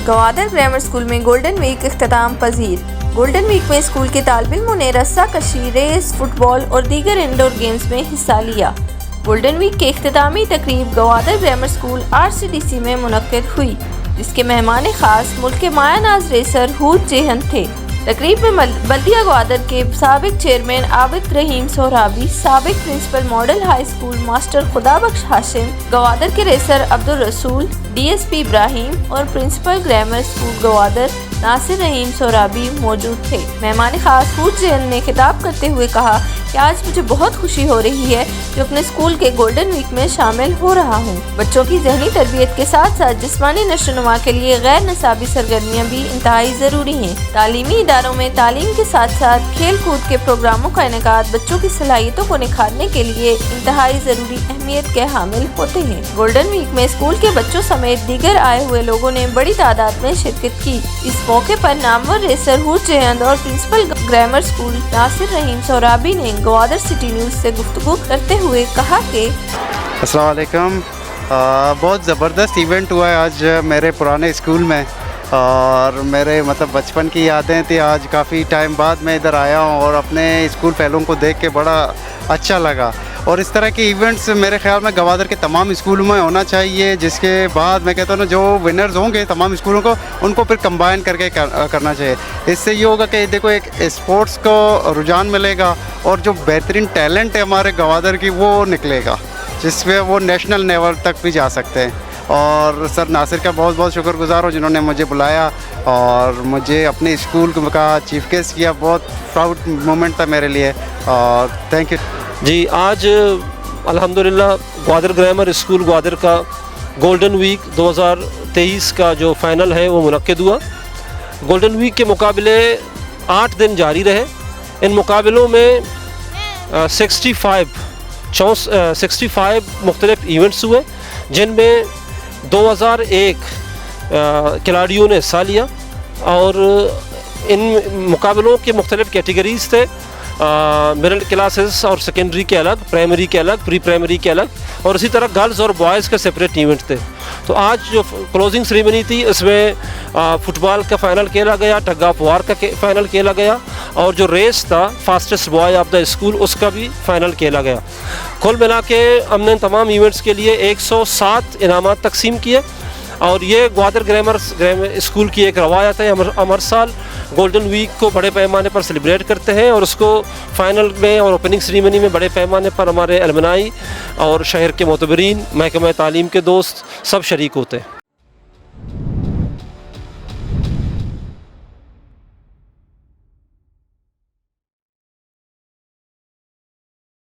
Gwadar grammar school में golden week इख्तिताम पजीर। Golden week में school के तालिब-इल्मों ने रस्सा कशी, रेस, फुटबॉल और दीगर इंडोर गेम्स में हिस्सा लिया। गोल्डन वीक के इख्तितामी तकरीब गवादर ग्रामर स्कूल RCDC में मुनक्किद हुई, जिसके मेहमान खास मुल्क के मायानाज रेसर हूद जेहन थे। तकरीब में बल्दिया गवादर के साबिक चेयरमैन आबिद रहीम सोहराबी, साबिक principal model high school master Khudabakhsh Hashim, Gwadar के रेसर अब्दुल रसूल, DSP इब्राहिम और principal grammar school Gwadar Nasir Rahim Sohrabi मौजूद थे। मेहमान खास हूद जेहन ने खिताब करते हुए कहा कि आज मुझे बहुत खुशी हो रही है जो अपने स्कूल के गोल्डन वीक में शामिल हो रहा हूँ। बच्चों की ज़हनी तरबियत के साथ साथ जिस्मानी नशोनुमा के लिए गैर निसाबी सरगर्मियाँ भी इंतहाई ज़रूरी हैं। तालीमी इदारों में तालीम के साथ साथ खेल कूद के प्रोग्रामों का इनेकाद बच्चों की सलाहियतों को निखारने के लिए इंतहाई ज़रूरी अहमियत के हामिल होते हैं। गोल्डन वीक में स्कूल के बच्चों समेत दीगर आए हुए लोगों ने बड़ी तादाद में शिरकत की। इस मौके पर नामवर रेसर हूद जेहन और principal grammar school Nasir Rahim सोहराबी ने गवादर सिटी न्यूज़ से गुफ्तगू करते हुए कहा कि अस्सलाम वालेकुम। बहुत ज़बरदस्त इवेंट हुआ है आज मेरे पुराने स्कूल में और मेरे बचपन की यादें थी। आज काफ़ी टाइम बाद मैं इधर आया हूँ और अपने स्कूल फेलों को देख के बड़ा अच्छा लगा। और इस तरह के इवेंट्स मेरे ख्याल में गवादर के तमाम स्कूलों में होना चाहिए, जिसके बाद मैं कहता हूँ ना, जो विनर्स होंगे तमाम स्कूलों को उनको फिर कंबाइन करके करना चाहिए। इससे ये होगा कि देखो एक स्पोर्ट्स को रुझान मिलेगा और जो बेहतरीन टैलेंट है हमारे गवादर की वो निकलेगा, जिसमें वो नेशनल लेवल तक भी जा सकते हैं। और सर नासिर का बहुत बहुत शुक्रगुजार हूँ जिन्होंने मुझे बुलाया और मुझे अपने स्कूल का चीफ गेस्ट किया। बहुत प्राउड मोमेंट था मेरे लिए और थैंक यू जी। आज अल्हम्दुलिल्लाह ग्वादर ग्रामर स्कूल ग्वादर का गोल्डन वीक 2023 का जो फाइनल है वो मुनक्किद हुआ। गोल्डन वीक के मुकाबले 8 दिन जारी रहे। इन मुकाबलों में 65 मुख्तलिफ इवेंट्स हुए, जिनमें 2001 खिलाड़ियों ने हिस्सा लिया और इन मुकाबलों के मुख्तलिफ कैटेगरीज़ थे। मिडिल क्लासेस और सेकेंडरी के अलग, प्राइमरी के अलग, प्री प्राइमरी के अलग, और इसी तरह गर्ल्स और बॉयज़ के सेपरेट इवेंट थे। तो आज जो क्लोजिंग सेरेमनी थी इसमें फुटबॉल का फ़ाइनल खेला गया, टग ऑफ वार का फ़ाइनल खेला गया और जो रेस था fastest boy of the school उसका भी फ़ाइनल खेला गया। कुल मिला के हमने तमाम इवेंट्स के लिए 107 इनामात तकसीम किए और ये ग्वादर ग्रामर स्कूल की एक रवायत है। हम हर साल गोल्डन वीक को बड़े पैमाने पर सेलिब्रेट करते हैं और उसको फ़ाइनल में और ओपनिंग सेरेमनी में बड़े पैमाने पर हमारे अलमनाई और शहर के मोतबरीन, महकमा तालीम के दोस्त सब शरीक होते हैं।